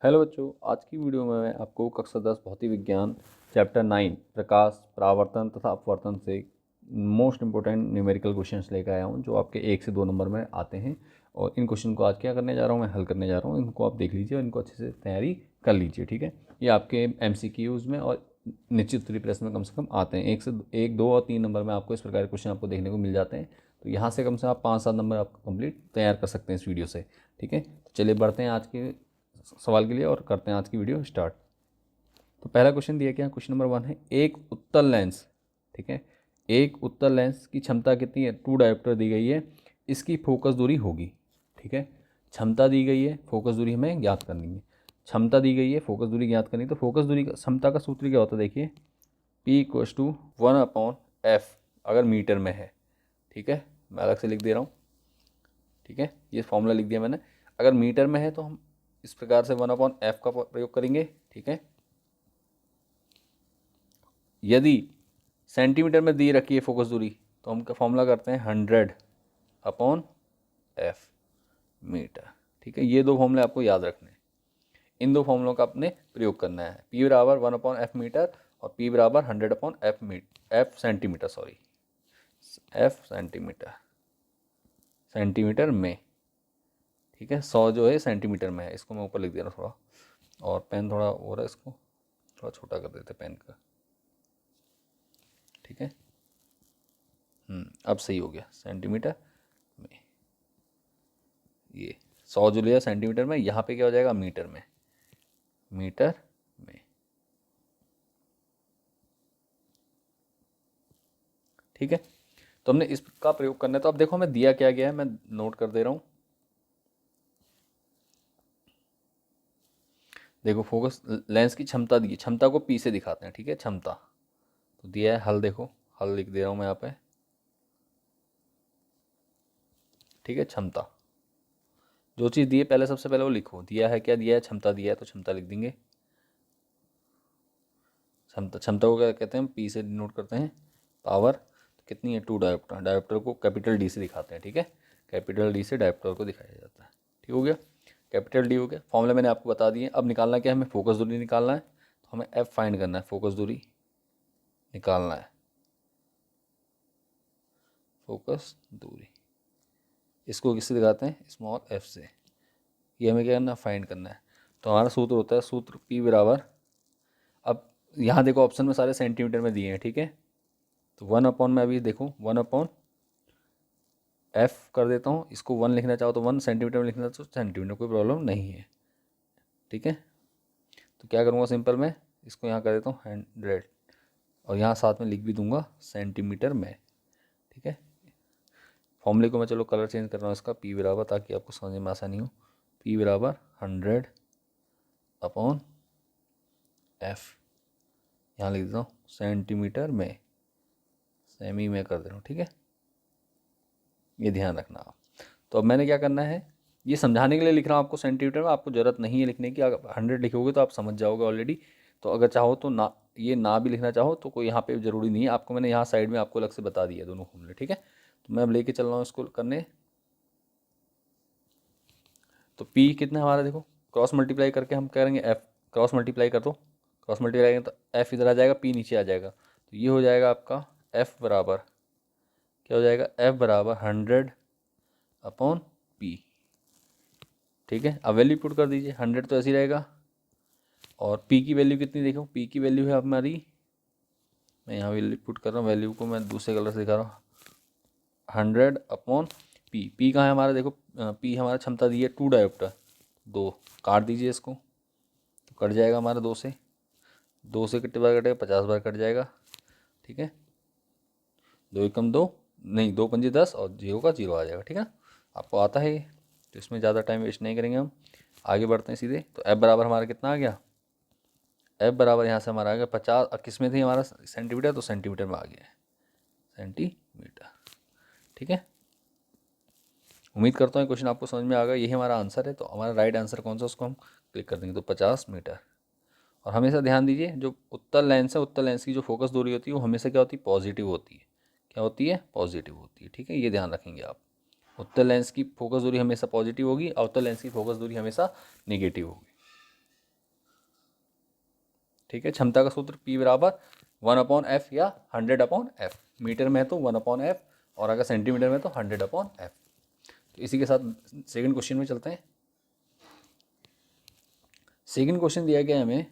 Hello बच्चों, आज की वीडियो में मैं आपको कक्षा 10 भौतिक विज्ञान चैप्टर 9 प्रकाश परावर्तन तथा अपवर्तन से मोस्ट इंपॉर्टेंट न्यूमेरिकल क्वेश्चंस लेकर आया हूं जो आपके 1 से 2 नंबर में आते हैं। और इन क्वेश्चन को आज क्या करने जा रहा हूं, मैं हल करने जा रहा हूं। इनको आप देख लीजिए और इनको अच्छे से तैयारी कर लीजिए, ठीक है। ये आपके MCQs में और निश्चित उत्तरीय प्रश्न में कम से कम आते हैं। 1, 2 और 3 नंबर में आपको इस प्रकार के क्वेश्चन आपको देखने को मिल जाते हैं। तो यहाँ से कम से कम आप 5-7 नंबर आपको कंप्लीट तैयार कर सकते हैं इस वीडियो से, ठीक है। तो चलिए बढ़ते हैं आज के सवाल के लिए और करते हैं आज की वीडियो स्टार्ट। तो पहला क्वेश्चन दिया गया, क्वेश्चन नंबर 1 है, एक उत्तल लेंस, ठीक है, एक उत्तल लेंस की क्षमता कितनी है, 2 डायोप्टर दी गई है, इसकी फोकस दूरी होगी, ठीक है। क्षमता दी गई है, फोकस दूरी हमें ज्ञात करनी है। क्षमता दी गई है, फोकस दूरी ज्ञात करनी है। तो फोकस दूरी का क्षमता का सूत्र क्या होता है, देखिए P=1/f अगर मीटर में है, ठीक है। मैं अलग से लिख दे रहा हूँ, ठीक है, ये फॉर्मूला लिख दिया मैंने। अगर मीटर में है तो हम इस प्रकार से 1/f का प्रयोग करेंगे, ठीक है। यदि सेंटीमीटर में दी रखी है फोकस दूरी तो हम फॉर्मूला करते हैं 100/f मीटर, ठीक है। ये दो फॉर्मूले आपको याद रखने हैं। इन दो फॉर्मूलों का आपने प्रयोग करना है। P=1/f मीटर और P=100/f centimetre, sorry f centimetre में, ठीक है। 100 जो है सेंटीमीटर में है, इसको मैं ऊपर लिख दे रहा हूँ थोड़ा, और पेन थोड़ा हो रहा है, इसको थोड़ा छोटा कर देते पेन का, ठीक है। अब सही हो गया, सेंटीमीटर में। ये 100 जो लिया सेंटीमीटर में, यहाँ पे क्या हो जाएगा, मीटर में, मीटर में, ठीक है। तो हमने इसका प्रयोग करना है। तो अब देखो हमें दिया क्या गया है, मैं नोट कर दे रहा हूँ। देखो फोकस लेंस की क्षमता दी, क्षमता को P से दिखाते हैं, ठीक है, क्षमता। तो दिया है हल, देखो हल लिख दे रहा हूँ मैं यहाँ पे, ठीक है। क्षमता, जो चीज़ दी है पहले सबसे पहले वो लिखो, दिया है क्या, दिया है क्षमता, दिया है तो क्षमता लिख देंगे। क्षमता, क्षमता को क्या कहते हैं, P से डिनोट करते हैं। पावर तो कितनी है, 2 डायोप्टर, डायोप्टर को कैपिटल D से दिखाते हैं, ठीक है। कैपिटल D से डायोप्टर को दिखाया जाता है, ठीक हो गया। कैपिटल D हो गया। फॉर्मूला मैंने आपको बता दिए। अब निकालना क्या है, हमें फोकस दूरी निकालना है। तो हमें F फाइंड करना है, फोकस दूरी निकालना है, फोकस दूरी। इसको किससे दिखाते हैं, स्मॉल f से। ये हमें क्या करना है, फाइंड करना है। तो हमारा सूत्र होता है, सूत्र P=, अब यहाँ देखो ऑप्शन में सारे सेंटीमीटर में दिए हैं, ठीक है। तो 1/, में अभी देखो 1/f कर देता हूँ। इसको 1 लिखना चाहो तो 1, सेंटीमीटर में लिखना तो सेंटीमीटर, कोई प्रॉब्लम नहीं है, ठीक है। तो क्या करूँगा, सिंपल मैं इसको यहाँ कर देता हूँ 100 और यहाँ साथ में लिख भी दूंगा सेंटीमीटर में, ठीक है। फॉर्मूले को मैं चलो कलर चेंज कर रहा हूँ इसका, P=, ताकि आपको समझने में आसानी हो। P=100/f, यहाँ लिख देता हूँ सेंटीमीटर में, सेमी में कर दे रहा हूँ, ठीक है। ये ध्यान रखना आप। तो अब मैंने क्या करना है, ये समझाने के लिए लिख रहा हूँ आपको सेंटीमीटर में, आपको ज़रूरत नहीं है लिखने की। अगर 100 लिखोगे तो आप समझ जाओगे ऑलरेडी। तो अगर चाहो तो ना, ये ना भी लिखना चाहो तो कोई यहाँ पे ज़रूरी नहीं है। आपको मैंने यहाँ साइड में आपको अलग से बता दिया दोनों फॉर्मूले, ठीक है। तो मैं अब लेके चल रहा हूँ इसको करने। तो P कितना हमारा, देखो क्रॉस मल्टीप्लाई करके हम करेंगे F, क्रॉस मल्टीप्लाई कर दो, क्रॉस मल्टीप्लाई करेंगे तो F इधर आ जाएगा, P नीचे आ जाएगा। तो ये हो जाएगा आपका F बराबर, क्या हो जाएगा, F बराबर 100/P, ठीक है। अब वैल्यू पुट कर दीजिए, 100 तो ऐसे ही रहेगा। और P की वैल्यू कितनी, देखो P की वैल्यू है हमारी, मैं यहाँ वैल्यू पुट कर रहा हूँ, वैल्यू को मैं दूसरे कलर से दिखा रहा हूँ, 100/P। P कहाँ है हमारा, देखो P हमारा क्षमता दी है 2 डायोप्टर, 2 काट दीजिए इसको, तो कट जाएगा हमारा 2 से, 2 से कितने बार कटेगा, 50 बार कट जाएगा, ठीक है। 2 एकम 2, नहीं 2 पंजे 10 और 0 का 0 आ जाएगा, ठीक है। आपको आता है ये, तो इसमें ज़्यादा टाइम वेस्ट नहीं करेंगे हम, आगे बढ़ते हैं सीधे। तो F बराबर हमारा कितना आ गया, F बराबर यहाँ से हमारा आ गया 50, किस में थी हमारा सेंटीमीटर, तो सेंटीमीटर में आ गया है, सेंटीमीटर, ठीक है। उम्मीद करता हूँ क्वेश्चन आपको समझ में आ गया। यही हमारा आंसर है। तो हमारा राइट आंसर कौन सा, उसको हम क्लिक कर देंगे, तो 50 मीटर। और हमेशा ध्यान दीजिए, जो उत्तल लेंस है, उत्तल लेंस की जो फोकस दूरी होती है वो हमेशा क्या होती है, पॉजिटिव होती है। क्या होती है, पॉजिटिव होती है, ठीक है। ये ध्यान रखेंगे आप, उत्तल लेंस की फोकस दूरी हमेशा पॉजिटिव होगी, अवतल लेंस की फोकस दूरी हमेशा नेगेटिव होगी। ठीक है। क्षमता का सूत्र P बराबर 1/f या 100/f। मीटर में है तो 1/f और अगर सेंटीमीटर में तो 100/f। तो इसी के साथ सेकंड क्वेश्चन में चलते हैं। सेकंड क्वेश्चन दिया गया है हमें,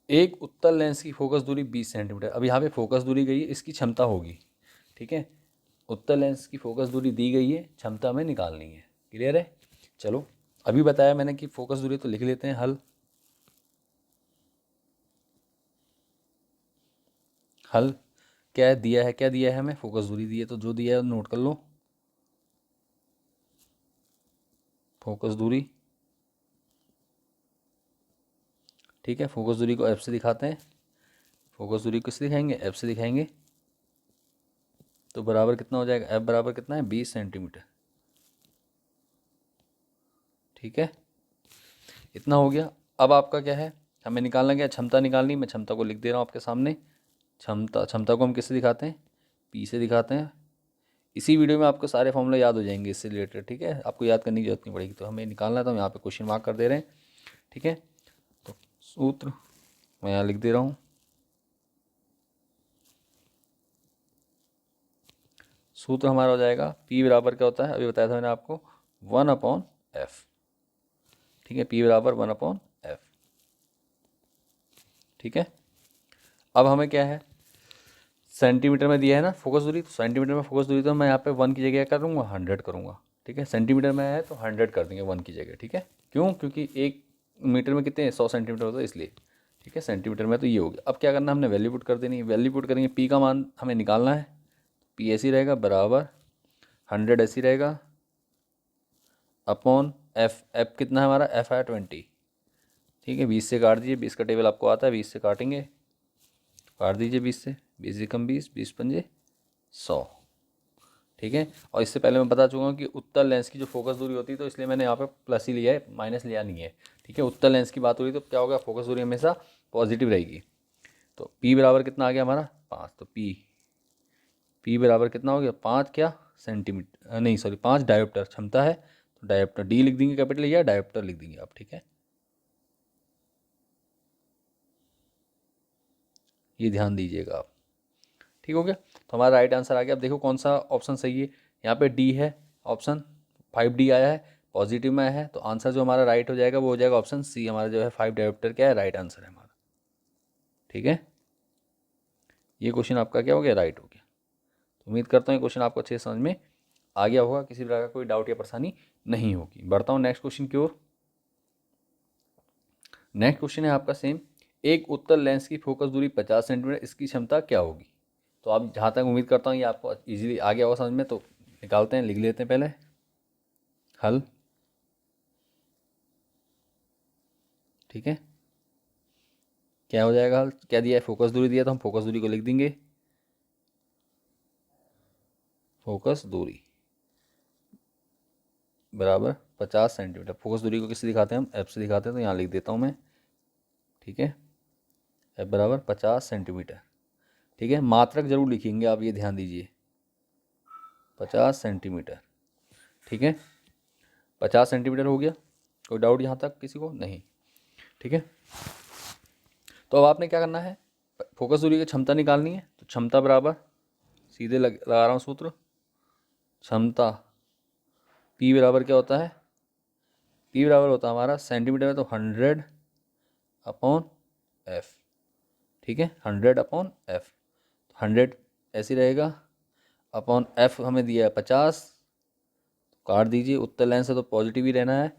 एक उत्तल लेंस की फोकस दूरी 20 सेंटीमीटर। अब यहाँ पे फोकस दूरी गई है, इसकी क्षमता होगी। ठीक है, उत्तल लेंस की फोकस दूरी दी गई है, क्षमता हमें निकालनी है। क्लियर है? चलो, अभी बताया मैंने कि फोकस दूरी, तो लिख लेते हैं हल। हल क्या है, दिया है, क्या दिया है हमें, फोकस दूरी दी है, तो जो दिया है नोट कर लो। फोकस दूरी, ठीक है, फोकस दूरी को एफ से दिखाते हैं। फोकस दूरी किससे दिखाएंगे, एफ से दिखाएंगे। तो बराबर कितना हो जाएगा, एफ बराबर कितना है, 20 सेंटीमीटर। ठीक है, इतना हो गया। अब आपका क्या है, हमें निकालना क्या है, क्षमता निकालनी। मैं क्षमता को लिख दे रहा हूँ आपके सामने। क्षमता को हम किससे दिखाते हैं, पी से दिखाते हैं। इसी वीडियो में आपको सारे फॉर्मूला याद हो जाएंगे इससे रिलेटेड। ठीक है, आपको याद करने की जरूरत नहीं पड़ेगी। तो हमें निकालना है, तो हम यहाँ पे क्वेश्चन मार्क कर दे रहे हैं। ठीक है, तो सूत्र मैं यहाँ लिख दे रहा हूँ। सूत्र हमारा हो जाएगा, पी बराबर क्या होता है, अभी बताया था मैंने आपको, 1/f। ठीक है, पी बराबर 1/f। ठीक है, अब हमें क्या है, सेंटीमीटर में दिया है ना फोकस दूरी, तो सेंटीमीटर में फोकस दूरी, तो मैं यहाँ पे 1 की जगह क्या करूँगा, 100 करूँगा। ठीक है, सेंटीमीटर में है तो 100 कर देंगे 1 की जगह। ठीक है, क्यों, क्योंकि 1 मीटर में कितने 100 सेंटीमीटर होता है, इसलिए। ठीक है, सेंटीमीटर में तो ये हो गया। अब क्या करना, हमने वैल्यू पुट कर देनी है। वैल्यू पुट करेंगे, पी का मान हमें निकालना है। पी ऐसी रहेगा, बराबर 100 ऐसी रहेगा, अपॉन एफ। एफ कितना है हमारा, एफ है 20। ठीक है, 20 से काट दीजिए, 20 का टेबल आपको आता है, 20 से काटेंगे, काट दीजिए 20 से, 20 से कम 20, 20 पंजे 100। ठीक है, और इससे पहले मैं बता चुका हूँ कि उत्तल लेंस की जो फोकस दूरी होती है, तो इसलिए मैंने यहाँ पे प्लस ही लिया है, माइनस लिया नहीं है। ठीक है, उत्तल लेंस की बात हो रही, तो क्या होगा, फोकस दूरी हमेशा पॉजिटिव रहेगी। तो P बराबर कितना आ गया हमारा, 5। तो P बराबर कितना हो गया, 5 क्या सेंटीमीटर, नहीं सॉरी 5 डायोप्टर क्षमता है। तो डायोप्टर डी लिख देंगे कैपिटल, या डायोप्टर लिख देंगे आप। ठीक है, ये ध्यान दीजिएगा आप। ठीक हो गया, तो हमारा राइट आंसर आ गया। अब देखो कौन सा ऑप्शन सही है, यहाँ पे डी है ऑप्शन, 5D आया है, पॉजिटिव में आया है। तो आंसर जो हमारा राइट हो जाएगा वो हो जाएगा ऑप्शन सी। हमारा जो है 5 डायोप्टर क्या है, राइट आंसर है हमारा। ठीक है, ये क्वेश्चन आपका क्या हो गया, राइट हो गया। तो उम्मीद करता हूँ ये क्वेश्चन आपको अच्छे से समझ में आ गया होगा, किसी प्रकार का कोई डाउट या परेशानी नहीं होगी। बढ़ता हूँ नेक्स्ट क्वेश्चन की ओर। नेक्स्ट क्वेश्चन है आपका सेम, एक उत्तल लेंस की फोकस दूरी 50 सेंटीमीटर, इसकी क्षमता क्या होगी। तो आप जहाँ तक उम्मीद करता हूँ ये आपको इजीली आ गया होगा समझ में। तो निकालते हैं, लिख लेते हैं पहले हल। ठीक है, क्या हो जाएगा हल, क्या दिया है, फोकस दूरी दिया, तो हम फोकस दूरी को लिख देंगे। फोकस दूरी बराबर 50 सेंटीमीटर। फोकस दूरी को किससे दिखाते हैं हम, एफ से दिखाते हैं। तो यहाँ लिख देता हूँ मैं। ठीक है, एफ बराबर 50 सेंटीमीटर। ठीक है, मात्रक जरूर लिखेंगे आप, ये ध्यान दीजिए, 50 सेंटीमीटर। ठीक है, 50 सेंटीमीटर हो गया, कोई डाउट यहाँ तक किसी को नहीं। ठीक है, तो अब आपने क्या करना है, फोकस दूरी की क्षमता निकालनी है। तो क्षमता बराबर सीधे लगा रहा हूँ सूत्र, क्षमता P बराबर क्या होता है, P बराबर होता है हमारा सेंटीमीटर में तो 100/f। ठीक है, 100/f। 100 ऐसे रहेगा, अपॉन f हमें दिया है 50, काट दीजिए, उत्तर लेंस है तो पॉजिटिव ही रहना है,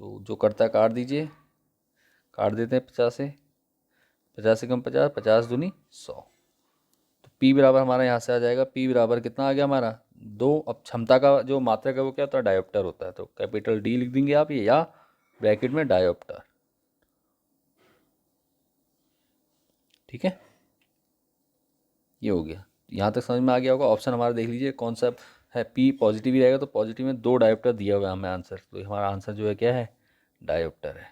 तो जो करता है काट दीजिए, काट देते हैं 50 से, 50 से कम 50, 50 दूनी 100। तो P बराबर हमारा यहाँ से आ जाएगा, P बराबर कितना आ गया हमारा 2। अब क्षमता का जो मात्रक है वो क्या होता है, डायोप्टर होता है। तो कैपिटल D लिख देंगे आप, ये या ब्रैकेट में डायोप्टर। ठीक है, ये हो गया, यहाँ तक समझ में आ गया होगा। ऑप्शन हमारा देख लीजिए कौन सा है, P पॉजिटिव ही रहेगा, तो पॉजिटिव में 2 डायोप्टर दिया हुआ है हमें आंसर। तो हमारा आंसर जो है क्या है, डायोप्टर है।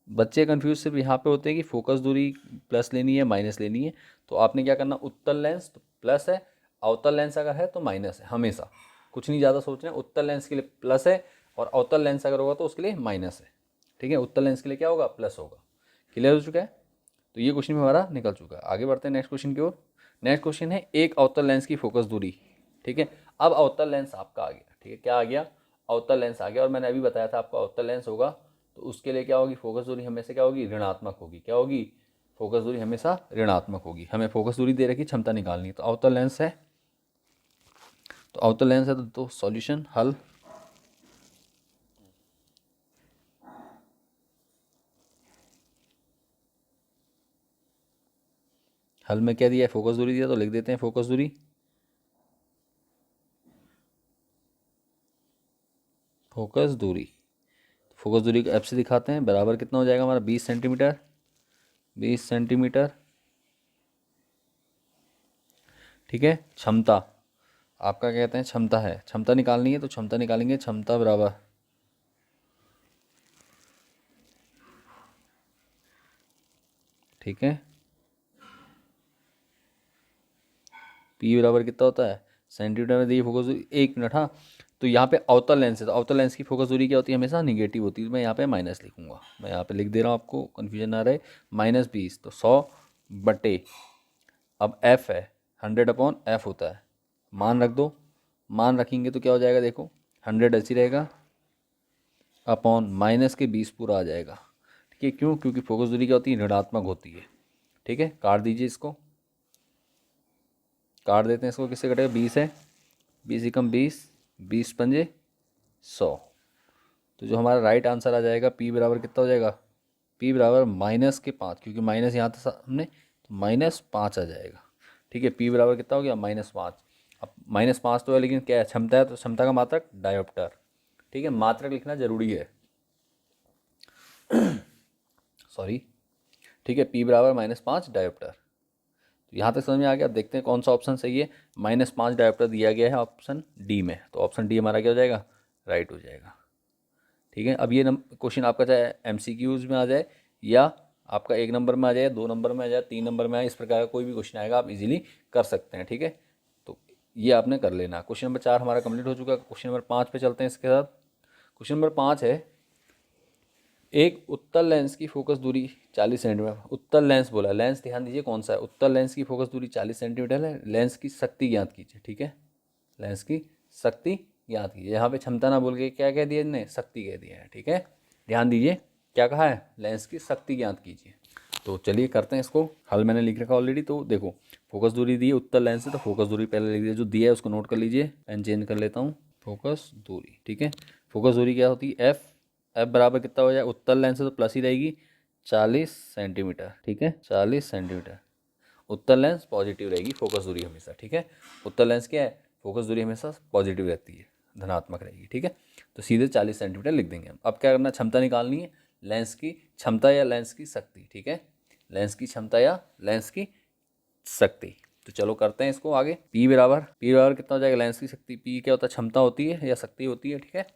बच्चे कंफ्यूज सिर्फ यहाँ पे होते हैं कि फोकस दूरी प्लस लेनी है माइनस लेनी है। तो आपने क्या करना, उत्तल लेंस तो प्लस है, अवतल लेंस अगर है तो माइनस है। हमेशा कुछ नहीं ज़्यादा सोचना है, उत्तल लेंस के लिए प्लस है और अवतल लेंस अगर होगा तो उसके लिए माइनस है। ठीक है, उत्तल लेंस के लिए क्या होगा, प्लस होगा। क्लियर हो चुका है, तो ये क्वेश्चन भी हमारा निकल चुका है। आगे बढ़ते हैं नेक्स्ट क्वेश्चन की ओर। नेक्स्ट क्वेश्चन है एक अवतल लेंस की फोकस दूरी। ठीक है, अब अवतल लेंस आपका आ गया। ठीक है, क्या आ गया, अवतल लेंस आ गया। और मैंने अभी बताया था आपको अवतल लेंस होगा तो उसके लिए क्या होगी, फोकस दूरी हमेशा क्या होगी, ऋणात्मक होगी। क्या होगी, फोकस दूरी हमेशा ऋणात्मक होगी। हमें फोकस दूरी दे रखी, क्षमता निकालनी है, तो अवतल लेंस है, तो अवतल लेंस है तो सॉल्यूशन हल। हल में क्या दिया है, फोकस दूरी दिया, तो लिख देते हैं फोकस दूरी। फोकस दूरी, फोकस दूरी को एफ से दिखाते हैं, बराबर कितना हो जाएगा हमारा, 20 सेंटीमीटर। 20 सेंटीमीटर। ठीक है, क्षमता आपका कहते हैं क्षमता है, क्षमता निकालनी है तो क्षमता निकालेंगे, क्षमता बराबर, ठीक है, पी बराबर कितना होता है, सेंटीमीटर में दी फोकस दूरी। 1 मिनट, हाँ, तो यहाँ पे अवतल लेंस है तो अवतल लेंस की फोकस दूरी क्या होती है, हमेशा निगेटिव होती है। मैं यहाँ पे माइनस लिखूंगा, मैं यहाँ पे लिख दे रहा हूँ, आपको कन्फ्यूजन ना रहे। -20 तो 100/, अब एफ है 100/f होता है, मान रख दो। मान रखेंगे तो क्या हो जाएगा, देखो 100 ऐसी रहेगा, अपॉन -20 पूरा आ जाएगा। ठीक है, क्यों, क्योंकि फोकस दूरी क्या होती है, ऋणात्मक होती है। ठीक है, काट दीजिए इसको, काट देते हैं इसको, किससे कटेगा, 20 है, 20 एकम 20, 20×5 100। तो जो हमारा राइट आंसर आ जाएगा, पी बराबर कितना हो जाएगा, पी बराबर -5, क्योंकि माइनस यहाँ था हमने, तो -5 आ जाएगा। ठीक है, पी बराबर कितना हो गया, -5। अब -5 तो है, लेकिन क्या है, क्षमता है, तो क्षमता का मात्रक डायोप्टर। ठीक है, मात्रक लिखना जरूरी है, सॉरी। ठीक है, पी बराबर -5 डायोप्टर। तो यहाँ तक समझ में आ गया। अब देखते हैं कौन सा ऑप्शन सही है। -5 डायोप्टर दिया गया है ऑप्शन डी में, तो ऑप्शन डी हमारा क्या हो जाएगा, राइट हो जाएगा। ठीक है, अब ये क्वेश्चन आपका चाहे एमसीक्यूज में आ जाए या आपका 1 नंबर में आ जाए, 2 नंबर में आ जाए, 3 नंबर में आए, इस प्रकार का कोई भी क्वेश्चन आएगा, आप इजीली कर सकते हैं। ठीक है, तो ये आपने कर लेना। क्वेश्चन नंबर 4 हमारा कंप्लीट हो चुका है। क्वेश्चन नंबर 5 पे चलते हैं इसके साथ। क्वेश्चन नंबर 5 है एक उत्तल लेंस की फोकस दूरी 40 सेंटीमीटर। उत्तल लेंस बोला, लेंस ध्यान दीजिए कौन सा है, उत्तल लेंस की फोकस दूरी 40 सेंटीमीटर है। लेंस की शक्ति ज्ञात कीजिए। ठीक है, लेंस की शक्ति ज्ञात कीजिए। यहाँ पे क्षमता ना बोल के क्या कह दिया इन्हें, शक्ति कह दिया है। ठीक है, ध्यान दीजिए क्या कहा है, लेंस की शक्ति ज्ञात कीजिए। तो चलिए करते हैं इसको हल, मैंने लिख रखा ऑलरेडी। तो देखो फोकस दूरी दी है उत्तल लेंस से, तो फोकस दूरी पहले लिख दिया, जो दिया है उसको नोट कर लीजिए। पेन चेंज कर लेता हूँ, फोकस दूरी। ठीक है, फोकस दूरी क्या होती है, एफ। एफ बराबर कितना हो जाए, उत्तल लेंस है तो प्लस ही रहेगी, 40 सेंटीमीटर। ठीक है, 40 सेंटीमीटर। उत्तल लेंस पॉजिटिव रहेगी फोकस दूरी हमेशा। ठीक है, उत्तल लेंस क्या है, फोकस दूरी हमेशा पॉजिटिव रहती है, धनात्मक रहेगी। ठीक है, तो सीधे 40 सेंटीमीटर लिख देंगे हम। अब क्या करना, क्षमता निकालनी है, लेंस की क्षमता या लेंस की शक्ति। ठीक है, लेंस की क्षमता या लेंस की शक्ति। तो चलो करते हैं इसको आगे। पी बराबर कितना हो जाएगा, लेंस की शक्ति। पी क्या होता है, क्षमता होती है या शक्ति होती है। ठीक है,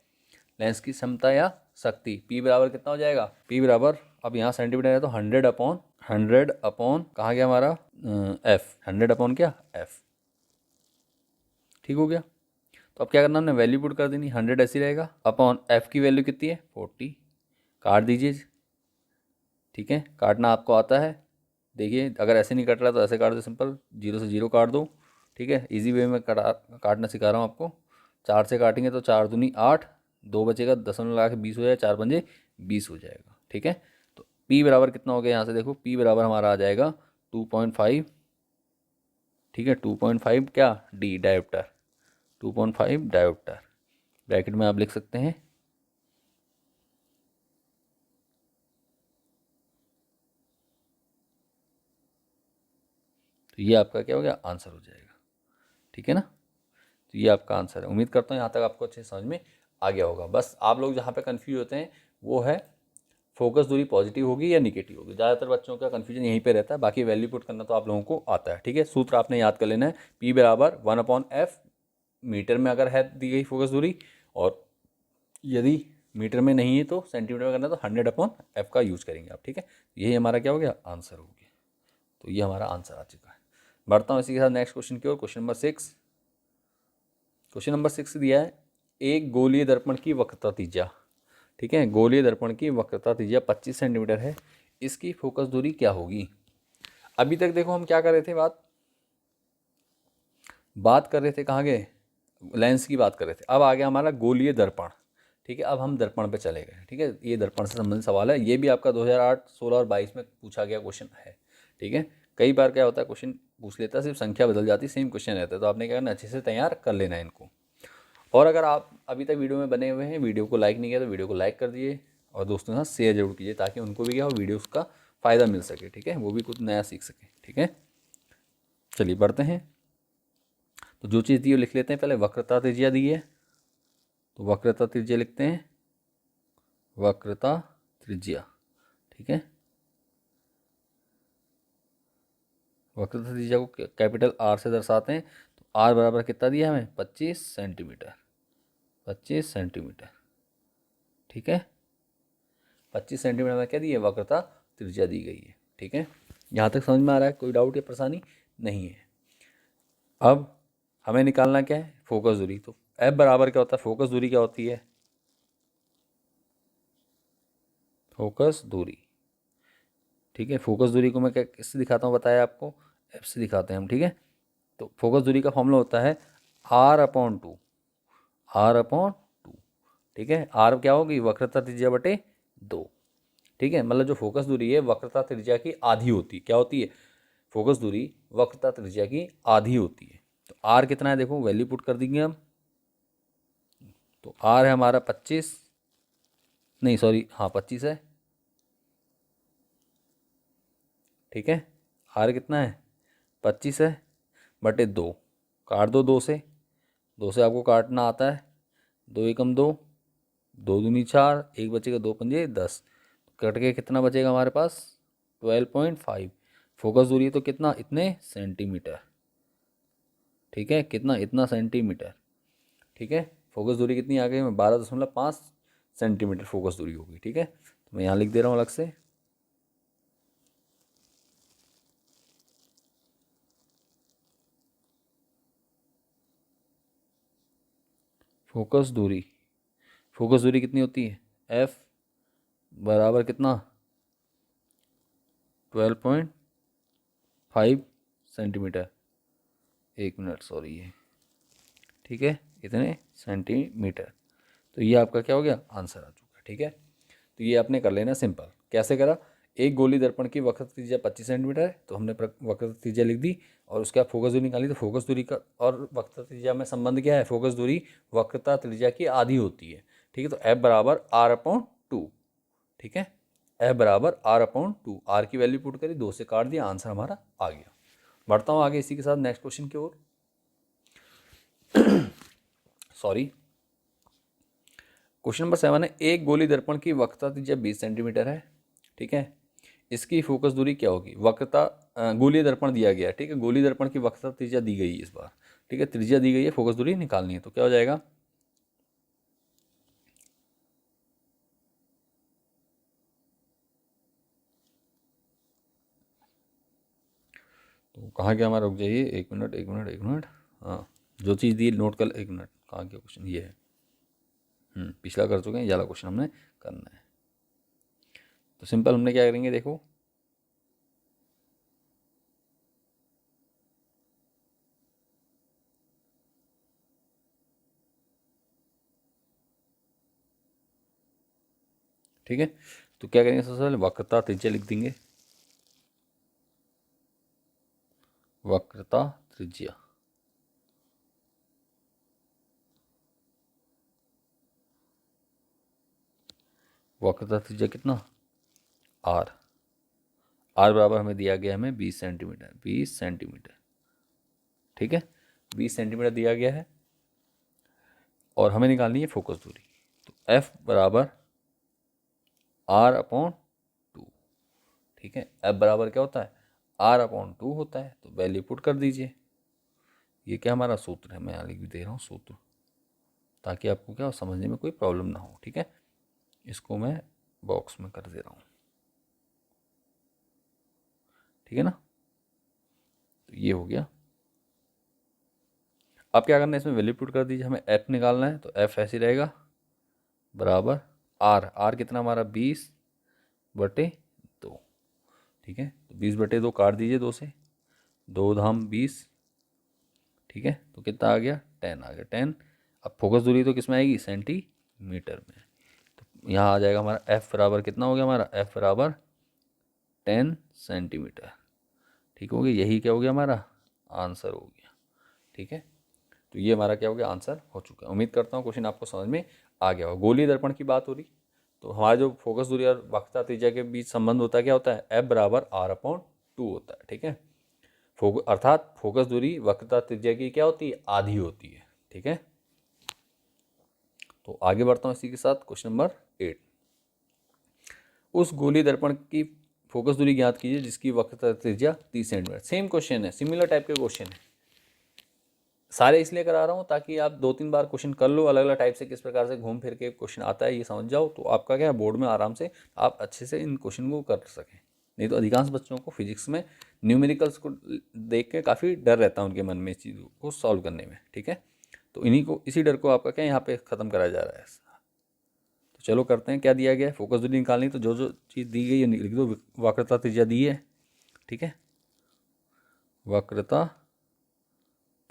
लेंस की क्षमता या शक्ति, पी बराबर कितना हो जाएगा, पी बराबर, अब यहाँ सेंटीमीटर है तो 100/100 कहाँ गया हमारा, एफ। 100 क्या, एफ। ठीक हो गया। तो अब क्या करना, हमने वैल्यू पुट कर देनी, 100 ऐसी रहेगा, अपॉन एफ की वैल्यू कितनी है, 40। काट दीजिए। ठीक है, काटना आपको आता है। देखिए अगर ऐसे नहीं कट रहा तो ऐसे काट दो, सिंपल 0 से 0 काट दो। ठीक है, इजी वे में काटना सिखा रहा हूँ आपको। 4 से काटेंगे तो 4 दूनी 8, 2 बचेगा, दशमलव लगा के 20 हो जाएगा, 4×5 20 हो जाएगा। ठीक है, तो पी बराबर कितना हो गया, यहाँ से देखो पी बराबर हमारा आ जाएगा 2.5। ठीक है, 2.5 क्या, डी डायोप्टर, 2.5 डायोप्टर। ब्रैकेट में आप लिख सकते हैं। तो ये आपका क्या हो गया, आंसर हो जाएगा। ठीक है ना, तो ये आपका आंसर है। उम्मीद करता हूँ यहाँ तक आपको अच्छे समझ में आ गया होगा। बस आप लोग जहाँ पे कंफ्यूज होते हैं वो है फोकस दूरी पॉजिटिव होगी या निगेटिव होगी। ज़्यादातर बच्चों का कंफ्यूजन यहीं पे रहता है, बाकी वैल्यू पुट करना तो आप लोगों को आता है। ठीक है, सूत्र आपने याद कर लेना है, पी बराबर 1/f। मीटर में अगर है दी गई फोकस दूरी, और यदि मीटर में नहीं है तो सेंटीमीटर में करना, तो 100/f का यूज़ करेंगे आप। ठीक है, यही हमारा क्या हो गया, आंसर हो गया। तो ये हमारा आंसर आ चुका है। बढ़ता हूँ इसी के साथ नेक्स्ट क्वेश्चन की ओर। Question number 6। क्वेश्चन नंबर 6 दिया है एक गोलीय दर्पण की वक्रता त्रिज्या। ठीक है। गोलीय दर्पण की वक्रता त्रिज्या 25 सेंटीमीटर है, इसकी फोकस दूरी क्या होगी। अभी तक देखो हम क्या कर रहे थे, बात कर रहे थे, कहाँ गए, लेंस की बात कर रहे थे। अब आ गया हमारा गोलीय दर्पण, ठीक है। अब हम दर्पण पे चले गए, ठीक है। ये दर्पण से संबंधित सवाल है, ये भी आपका 2008, 16 और 22 में पूछा गया क्वेश्चन है, ठीक है। कई बार क्या होता है, क्वेश्चन पूछ लेता है, सिर्फ संख्या बदल जाती है, सेम क्वेश्चन रहता है, तो आपने क्या करना, अच्छे से तैयार कर लेना है इनको। और अगर आप अभी तक वीडियो में बने हुए हैं, वीडियो को लाइक नहीं किया तो वीडियो को लाइक कर दिए और दोस्तों के साथ शेयर जरूर कीजिए, ताकि उनको भी क्या हो, वीडियोस का फ़ायदा मिल सके, ठीक है, वो भी कुछ नया सीख सके, ठीक है। चलिए बढ़ते हैं। तो जो चीज़ दी है लिख लेते हैं, पहले वक्रता त्रिज्या दी है, तो वक्रता त्रिज्या लिखते हैं, वक्रता त्रिज्या, ठीक है। वक्रता त्रिज्या को कैपिटल आर से दर्शाते हैं, तो आर बराबर कितना दिया हमें, 25 सेंटीमीटर, 25 सेंटीमीटर, ठीक है। 25 सेंटीमीटर में क्या दी है, वक्रता त्रिज्या दी गई है, ठीक है। यहाँ तक समझ में आ रहा है, कोई डाउट या परेशानी नहीं है। अब हमें निकालना क्या है, फोकस दूरी। तो एफ बराबर क्या होता है, फोकस दूरी क्या होती है, फोकस दूरी, ठीक है। फोकस दूरी को मैं क्या किससे दिखाता हूँ, बताया आपको, एफ से दिखाते हैं हम, ठीक है। तो फोकस दूरी का फॉर्मूला होता है R/2, R/2, ठीक है। आर क्या होगी, वक्रता त्रिज्या बटे 2, ठीक है। मतलब जो फोकस दूरी है वक्रता त्रिज्या की आधी होती है, क्या होती है, फोकस दूरी वक्रता त्रिज्या की आधी होती है। तो आर कितना है, देखो वैल्यू पुट कर देंगे हम। तो आर है हमारा 25, नहीं सॉरी, हाँ 25 है, ठीक है। आर कितना है, 25 है, बटे 2, काट दो 2 से, 2 से आपको काटना आता है, 2 एकम 2, 2 दूनी 4, एक बचेगा, 2 पंजे 10, कट के कितना बचेगा हमारे पास, 12.5। फोकस दूरी तो कितना, इतने सेंटीमीटर, ठीक है, कितना, इतना सेंटीमीटर, ठीक है। फोकस दूरी कितनी आ गई, मैं 12.5 सेंटीमीटर फोकस दूरी होगी, ठीक है। तो मैं यहाँ लिख दे रहा हूँ अलग से, फोकस दूरी, फोकस दूरी कितनी होती है, एफ बराबर कितना, 12.5 सेंटीमीटर, एक मिनट सॉरी ये, ठीक है, इतने सेंटीमीटर। तो ये आपका क्या हो गया, आंसर आ चुका है, ठीक है। तो ये आपने कर लेना सिंपल, कैसे करा, एक गोली दर्पण की वक्रता त्रिज्या 25 सेंटीमीटर है, तो हमने वक्रता त्रिज्या लिख दी, और उसके बाद फोकस दूरी निकाली। तो फोकस दूरी का और वक्रता त्रिज्या में संबंध क्या है, फोकस दूरी वक्रता त्रिज्या की आधी होती है, ठीक है। तो एफ बराबर R/2, ठीक है, एफ बराबर R/2, आर की वैल्यू पुट करी, 2 से काट दिया, आंसर हमारा आ गया। बढ़ता हूँ आगे इसी के साथ नेक्स्ट क्वेश्चन की ओर। सॉरी, क्वेश्चन नंबर 7 है, एक गोली दर्पण की वक्रता त्रिज्या 20 सेंटीमीटर है, ठीक है। इसकी फोकस दूरी क्या होगी, वक्रता गोलीय दर्पण दिया गया है, ठीक है। गोली दर्पण की वक्रता त्रिज्या दी गई है इस बार, ठीक है, त्रिज्या दी गई है, फोकस दूरी निकालनी है, तो क्या हो जाएगा, तो कहाँ गया हमारा, रुक जाइए, एक मिनट एक मिनट एक मिनट, हाँ जो चीज़ दी नोट कर, एक मिनट, कहाँ गया क्वेश्चन, ये है, पिछला कर चुके हैं, ये वाला क्वेश्चन हमने करना है। तो सिंपल हमने क्या करेंगे, देखो ठीक है। तो क्या करेंगे, सबसे पहले वक्रता त्रिज्या लिख देंगे, वक्रता त्रिज्या, वक्रता त्रिज्या कितना, आर, आर बराबर हमें दिया गया, हमें 20 सेंटीमीटर, 20 सेंटीमीटर, ठीक है, 20 सेंटीमीटर दिया गया है, और हमें निकालनी है फोकस दूरी। तो एफ बराबर R/2, ठीक है। एफ बराबर क्या होता है, R/2 होता है, तो वैल्यू पुट कर दीजिए। ये क्या हमारा सूत्र है, मैं यहाँ लिख भी दे रहा हूँ सूत्र, ताकि आपको क्या हो, समझने में कोई प्रॉब्लम ना हो, ठीक है। इसको मैं बॉक्स में कर दे रहा हूँ, ठीक है ना। तो ये हो गया। अब क्या करना है, इसमें वैल्यू पुट कर दीजिए, हमें एफ निकालना है, तो एफ ऐसे रहेगा, बराबर आर कितना हमारा 20/2, ठीक है। तो 20/2 काट दीजिए 2 से, 2 धाम 20, ठीक है। तो कितना आ गया 10 आ गया 10। अब फोकस दूरी तो किस में आएगी, सेंटीमीटर में। तो यहाँ आ जाएगा हमारा एफ बराबर कितना हो गया, हमारा एफ बराबर 10 सेंटीमीटर, ठीक हो गया। यही क्या हो गया, हमारा आंसर हो गया, ठीक है। तो ये हमारा क्या हो गया, आंसर हो चुका है। उम्मीद करता हूँ क्वेश्चन आपको समझ में आ गया हो। गोलीय दर्पण की बात हो रही, तो हमारा जो फोकस दूरी और वक्रता त्रिज्या के बीच संबंध होता है क्या होता है, एफ बराबर R/2 होता है, ठीक है। अर्थात फोकस दूरी वक्रता त्रिज्या की क्या होती है, आधी होती है, ठीक है। तो आगे बढ़ता हूँ इसी के साथ, क्वेश्चन नंबर 8। उस गोलीय दर्पण की फोकस दूरी ज्ञात कीजिए जिसकी वक्रता त्रिज्या 30 सेंटीमीटर। सेम क्वेश्चन है, सिमिलर टाइप के क्वेश्चन है। सारे इसलिए करा रहा हूँ ताकि आप 2-3 बार क्वेश्चन कर लो, अलग अलग टाइप से किस प्रकार से घूम फिर के क्वेश्चन आता है ये समझ जाओ, तो आपका क्या है, बोर्ड में आराम से आप अच्छे से इन क्वेश्चन को कर सकें। नहीं तो अधिकांश बच्चों को फिजिक्स में न्यूमेरिकल्स को देख के काफ़ी डर रहता है उनके मन में इस चीज़ों को सॉल्व करने में, ठीक है। तो इन्हीं को, इसी डर को आपका क्या यहाँ पे ख़त्म कराया जा रहा है। तो चलो करते हैं, क्या दिया गया है, फोकस दूरी निकालनी, तो जो जो चीज़ दी गई है लिख दो। वक्रता त्रिज्या दी है, ठीक है, वक्रता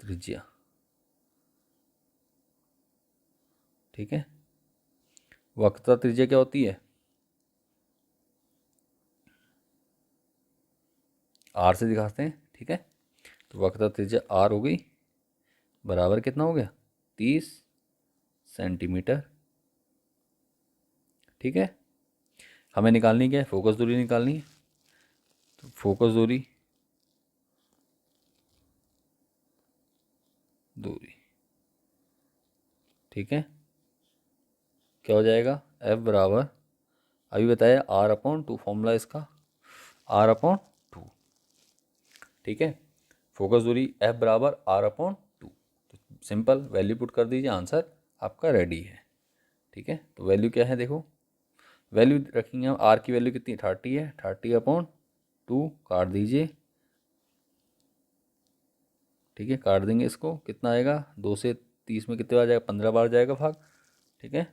त्रिज्या, ठीक है। वक्रता त्रिज्या क्या होती है, आर से दिखाते हैं, ठीक है। तो वक्रता त्रिज्या आर हो गई, बराबर कितना हो गया, 30 सेंटीमीटर, ठीक है। हमें निकालनी क्या है, फोकस दूरी निकालनी है। तो फोकस दूरी ठीक है, क्या हो जाएगा, एफ बराबर, अभी बताया R/2 फॉर्मूला इसका, R/2, ठीक है। फोकस दूरी एफ बराबर R/2, तो सिंपल वैल्यू पुट कर दीजिए, आंसर आपका रेडी है, ठीक है। तो वैल्यू क्या है, देखो वैल्यू रखेंगे हम, आर की वैल्यू कितनी 30 है, 30/2 काट दीजिए, ठीक है। काट देंगे इसको, कितना आएगा, 2 से 30 में कितने बार जाएगा, 15 बार जाएगा भाग, ठीक है।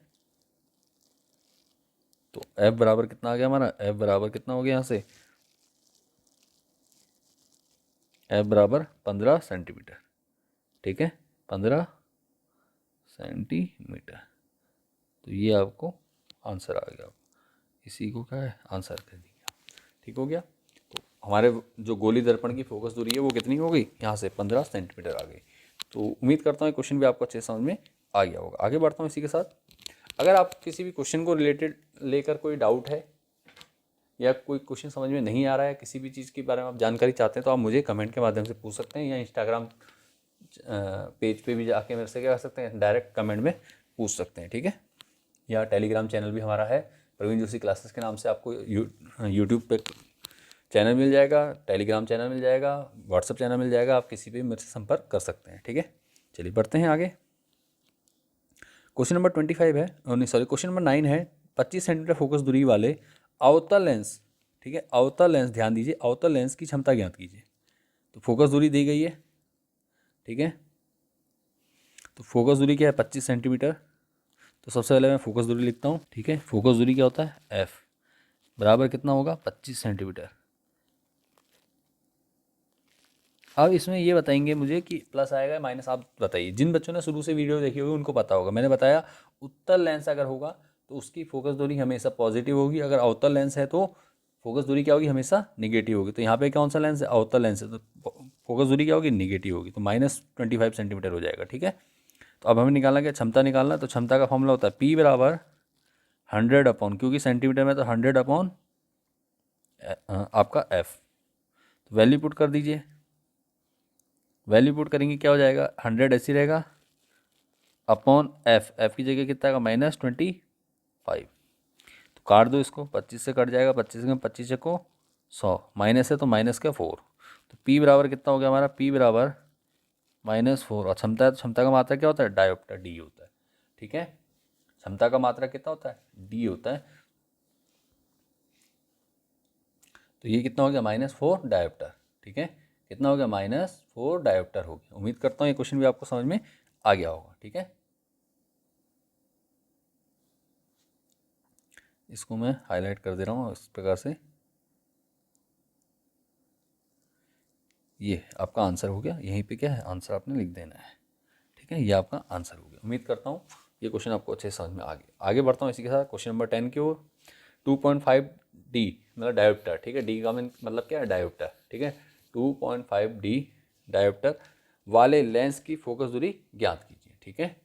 तो एफ बराबर कितना आ गया हमारा, एफ बराबर कितना हो गया यहाँ से, एफ बराबर 15 सेंटीमीटर, ठीक है, 15 सेंटीमीटर। तो ये आपको आंसर आ गया, इसी को क्या है, आंसर कर दिया, ठीक हो गया। तो हमारे जो गोली दर्पण की फोकस दूरी है वो कितनी हो गई, यहाँ से 15 सेंटीमीटर आ गई। तो उम्मीद करता हूँ क्वेश्चन भी आपको अच्छे समझ में आ गया होगा। आगे बढ़ता हूँ इसी के साथ। अगर आप किसी भी क्वेश्चन को रिलेटेड लेकर कोई डाउट है या कोई क्वेश्चन समझ में नहीं आ रहा है, किसी भी चीज़ के बारे में आप जानकारी चाहते हैं, तो आप मुझे कमेंट के माध्यम से पूछ सकते हैं, या इंस्टाग्राम पेज पे भी जाके मेरे से क्या कर सकते हैं, डायरेक्ट कमेंट में पूछ सकते हैं, ठीक है। या टेलीग्राम चैनल भी हमारा है, प्रवीण जोशी क्लासेस के नाम से आपको यूट्यूब पे चैनल मिल जाएगा, टेलीग्राम चैनल मिल जाएगा, व्हाट्सअप चैनल मिल जाएगा, आप किसी भी मेरे से संपर्क कर सकते हैं, ठीक है। चलिए बढ़ते हैं आगे। क्वेश्चन नंबर 25 है, नहीं सॉरी, क्वेश्चन नंबर 9 है। 25 सेंटीमीटर फोकस दूरी वाले अवतल लेंस, ठीक है, अवतल लेंस, ध्यान दीजिए, अवतल लेंस की क्षमता ज्ञात कीजिए। तो फोकस दूरी दी गई है, ठीक है। तो फोकस दूरी क्या है, 25 सेंटीमीटर। तो सबसे पहले मैं फोकस दूरी लिखता हूँ, ठीक है। फोकस दूरी क्या होता है, एफ बराबर कितना होगा, 25 सेंटीमीटर। अब इसमें ये बताएंगे मुझे कि प्लस आएगा माइनस, आप बताइए। जिन बच्चों ने शुरू से वीडियो देखी होगी उनको पता होगा, मैंने बताया उत्तल लेंस अगर होगा तो उसकी फोकस दूरी हमेशा पॉजिटिव होगी, अगर अवतल लेंस है तो फोकस दूरी क्या होगी, हमेशा निगेटिव होगी। तो यहाँ पे कौन सा लेंस है, अवतल लेंस है, तो फोकस दूरी क्या होगी, निगेटिव होगी, तो -25 सेंटीमीटर हो जाएगा, ठीक है। तो अब हमें निकालना क्या, क्षमता निकालना। तो क्षमता का फॉर्मूला होता है P बराबर 100/, क्योंकि सेंटीमीटर में तो 100/, आपका F। तो वैल्यू पुट कर दीजिए, वैल्यू पुट करेंगे क्या हो जाएगा, 100 ऐसी रहेगा अपॉन एफ, एफ की जगह कितना आएगा, -25। तो काट दो इसको, 25 से कट जाएगा, 25 में 25 को 100, माइनस है तो माइनस का 4। तो P बराबर कितना हो गया हमारा, P बराबर -4। और क्षमता है तो क्षमता का मात्रा क्या होता है, डायोप्टर, डी होता है, ठीक है। क्षमता का मात्रा कितना होता है, डी होता है। तो ये कितना हो गया, -4 डायोप्टर, ठीक है। कितना हो गया, -4 डायोप्टर हो गया। उम्मीद करता हूँ ये क्वेश्चन भी आपको समझ में आ गया होगा, ठीक है। इसको मैं हाईलाइट कर दे रहा हूँ इस प्रकार से। ये आपका आंसर हो गया, यहीं पे क्या है आंसर आपने लिख देना है। ठीक है, ये आपका आंसर हो गया। उम्मीद करता हूँ ये क्वेश्चन आपको अच्छे से समझ में आ गया। आगे बढ़ता हूँ इसी के साथ क्वेश्चन नंबर 10 की ओर। 2.5D मतलब डायोप्टर। ठीक है, डी का मतलब क्या है, डायोप्टर। ठीक है, 2.5D डायोप्टर वाले लेंस की फोकस दूरी ज्ञात कीजिए। ठीक है,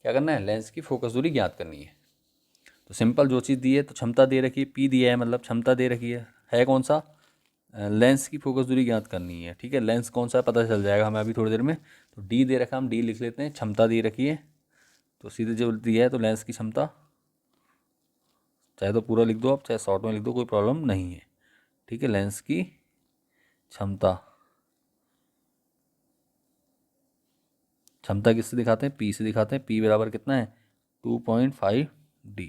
क्या करना है, लेंस की फोकस दूरी ज्ञात करनी है। तो सिंपल, जो चीज़ दी है तो क्षमता दे रखी है, पी दिया है मतलब क्षमता दे रखी है कौन सा, लेंस की फोकस दूरी ज्ञात करनी है। ठीक है, लेंस कौन सा है पता चल जाएगा हमें अभी थोड़ी देर में। तो डी दे रखा है, हम डी लिख लेते हैं, क्षमता दी रखी है तो सीधे जो दिया है तो लेंस की क्षमता, चाहे तो पूरा लिख दो आप, चाहे शॉर्ट में लिख दो, कोई प्रॉब्लम नहीं है। ठीक है, लेंस की क्षमता, क्षमता किससे दिखाते हैं, पी से दिखाते हैं। पी बराबर कितना है, 2.5D।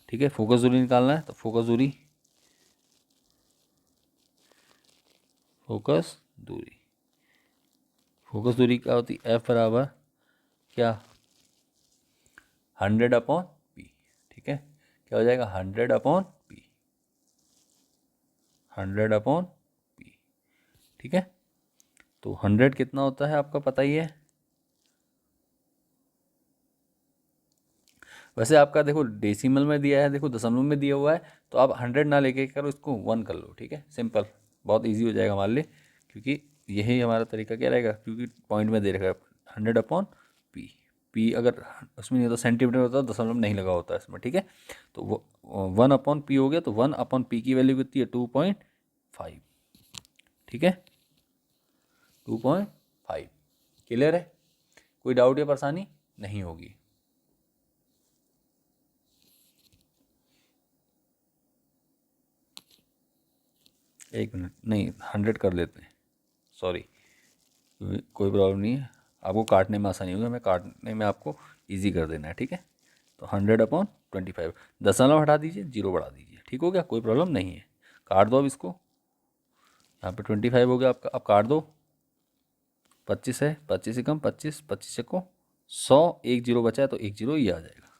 ठीक है, फोकस दूरी निकालना है तो फोकस दूरी, फोकस दूरी, फोकस दूरी क्या होती है, एफ बराबर क्या, 100/P। ठीक है, क्या हो जाएगा, 100/P, 100/P। ठीक है, तो 100 कितना होता है आपका पता ही है। वैसे आपका देखो डेसिमल में दिया है, देखो दशमलव में दिया हुआ है, तो आप 100 ना लेके करो, इसको 1 कर लो। ठीक है, सिंपल, बहुत इजी हो जाएगा हमारे लिए, क्योंकि यही हमारा तरीका क्या रहेगा, क्योंकि पॉइंट में दे रखा है 100/P। पी अगर उसमें नहीं होता, सेंटीमीटर होता, दशमलव नहीं लगा होता इसमें। ठीक है, तो वो 1/P हो गया, तो 1/P की वैल्यू कितनी है, 2.5। ठीक है, 2.5। क्लियर है, कोई डाउट या परेशानी नहीं होगी। एक मिनट, नहीं 100 कर लेते हैं, सॉरी, कोई प्रॉब्लम नहीं है, आपको काटने में आसानी होगी, हमें काटने में आपको इजी कर देना है। ठीक है, तो 100/25, दशमलव हटा दीजिए, जीरो बढ़ा दीजिए, ठीक हो गया, कोई प्रॉब्लम नहीं है। काट दो अब इसको, यहाँ पे 25 हो गया आपका, अब काट दो। 25 है, 25 से कम 25, 25 से को 100, एक जीरो बचा है तो एक जीरो ये आ जाएगा।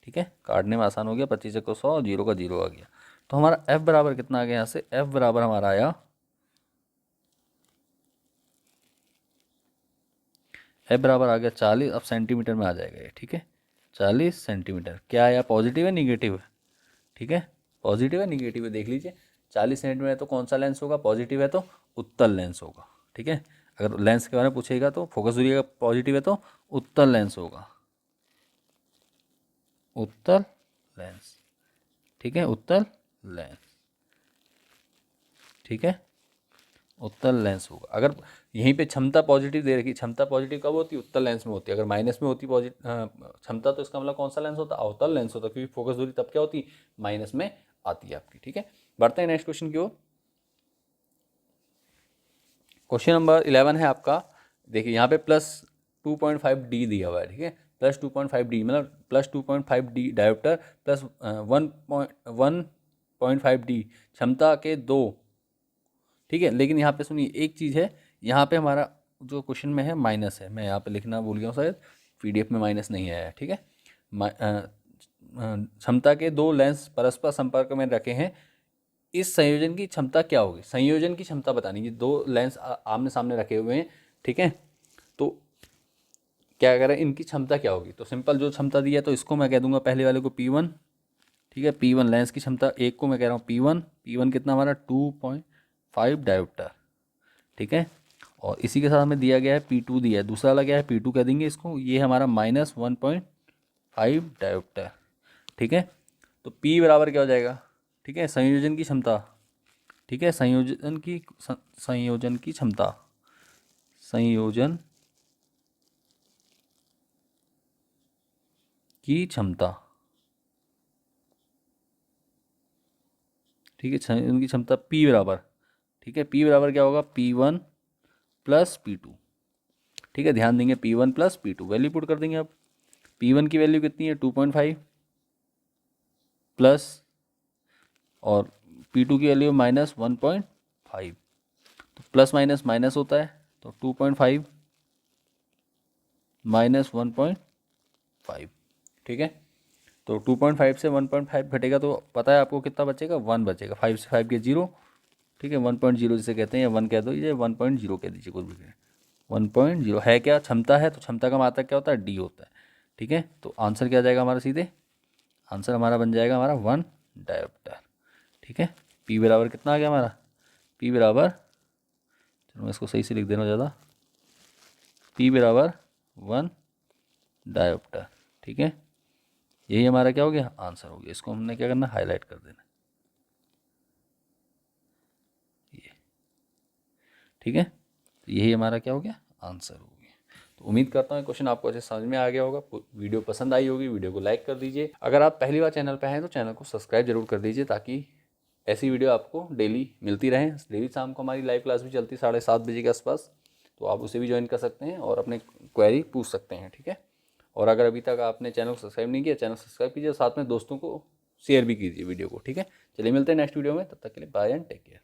ठीक है, काटने में आसान हो गया, 25 से को 100, जीरो का जीरो आ गया। तो हमारा एफ बराबर कितना आ गया, यहाँ से एफ बराबर हमारा आया, एफ बराबर आ गया 40। अब सेंटीमीटर में आ जाएगा ये। ठीक है, 40 सेंटीमीटर। क्या आया, पॉजिटिव है निगेटिव है, ठीक है, पॉजिटिव है निगेटिव है, देख लीजिए। 40 सेंटीमीटर तो कौन सा लेंस होगा, पॉजिटिव है तो उत्तल लेंस होगा। ठीक है, अगर लेंस के बारे में पूछेगा तो फोकस दूरी का पॉजिटिव है तो उत्तल लेंस होगा, उत्तल लेंस। ठीक है, उत्तल लेंस। ठीक है, उत्तल लेंस होगा। अगर यहीं पे क्षमता पॉजिटिव दे रखी, क्षमता पॉजिटिव कब होती है, उत्तल लेंस में होती है। अगर माइनस में होती पॉजिटिव क्षमता, तो इसका मतलब कौन सा लेंस होता है, अवतल लेंस होता है, क्योंकि फोकस दूरी तब क्या होती, माइनस में आती है आपकी। ठीक है, बढ़ते हैं नेक्स्ट क्वेश्चन की ओर। क्वेश्चन नंबर 11 है आपका। देखिए यहाँ पे +2.5D दिया हुआ है। ठीक है, +2.5D मतलब +2.5D डायोप्टर प्लस 1.5D क्षमता के दो। ठीक है, लेकिन यहाँ पे सुनिए एक चीज़ है, यहाँ पे हमारा जो क्वेश्चन में है माइनस है, मैं यहाँ पे लिखना भूल गया हूँ शायद, PDF में माइनस नहीं आया है। ठीक है, क्षमता के दो लेंस परस्पर संपर्क में रखे हैं, इस संयोजन की क्षमता क्या होगी, संयोजन की क्षमता बतानी है। दो लेंस आमने सामने रखे हुए हैं, ठीक है, तो क्या करें, इनकी क्षमता क्या होगी। तो सिंपल, जो क्षमता दी है तो इसको मैं कह दूंगा पहले वाले को P1। ठीक है, P1 लेंस की क्षमता, एक को मैं कह रहा हूँ P1। P1 कितना हमारा 2.5 डायोप्टर। ठीक है, और इसी के साथ हमें दिया गया है P2 दिया है, दूसरा वाला क्या है P2 कह देंगे इसको, ये हमारा -1.5 डायोप्टर। ठीक है, तो P बराबर क्या हो जाएगा, ठीक है, संयोजन की क्षमता। ठीक है, संयोजन की क्षमता, संयोजन की क्षमता। ठीक है, संयोजन की क्षमता P बराबर, ठीक है, P बराबर क्या होगा, P1 + P2। ठीक है, ध्यान देंगे P1 + P2, वैल्यू पुट कर देंगे। अब P1 की वैल्यू कितनी है, 2.5 प्लस, और P2 की वैल्यू -1.5, तो प्लस माइनस माइनस होता है, तो 2.5 -1.5। ठीक है, तो 2.5 से 1.5 घटेगा तो पता है आपको कितना बचेगा, 1 बचेगा। 5 से 5 के 0, ठीक है, 1.0 जिसे कहते हैं, या 1 कह दो, ये 1.0 कह दीजिए, कुछ भी 1.0 है क्या, क्षमता है, तो क्षमता का मात्रक क्या होता है, डी होता है, ठीक है। तो आंसर क्या आ जाएगा हमारा, सीधे आंसर हमारा बन जाएगा हमारा 1 डायोप्टर, ठीक है। पी बराबर कितना आ गया हमारा, पी बराबर, चलो मैं इसको सही से लिख देना ज़्यादा, पी बराबर 1 डायोप्टर, ठीक है। यही हमारा क्या हो गया, आंसर हो गया। इसको हमने क्या करना, हाईलाइट कर देना, ये, ठीक है। तो यही हमारा क्या हो गया, आंसर हो गया। तो उम्मीद करता हूँ क्वेश्चन आपको अच्छे समझ में आ गया होगा। वीडियो पसंद आई होगी, वीडियो को लाइक कर दीजिए। अगर आप पहली बार चैनल पर हैं तो चैनल को सब्सक्राइब जरूर कर दीजिए, ताकि ऐसी वीडियो आपको डेली मिलती रहे। डेली शाम को हमारी लाइव क्लास भी चलती है 7:30 बजे के आसपास, तो आप उसे भी ज्वाइन कर सकते हैं और अपने क्वेरी पूछ सकते हैं, ठीक है। और अगर अभी तक आपने चैनल को सब्सक्राइब नहीं किया, चैनल सब्सक्राइब कीजिए, साथ में दोस्तों को शेयर भी कीजिए वीडियो को, ठीक है। चलिए मिलते हैं नेक्स्ट वीडियो में, तब तक के लिए बाय एंड टेक केयर।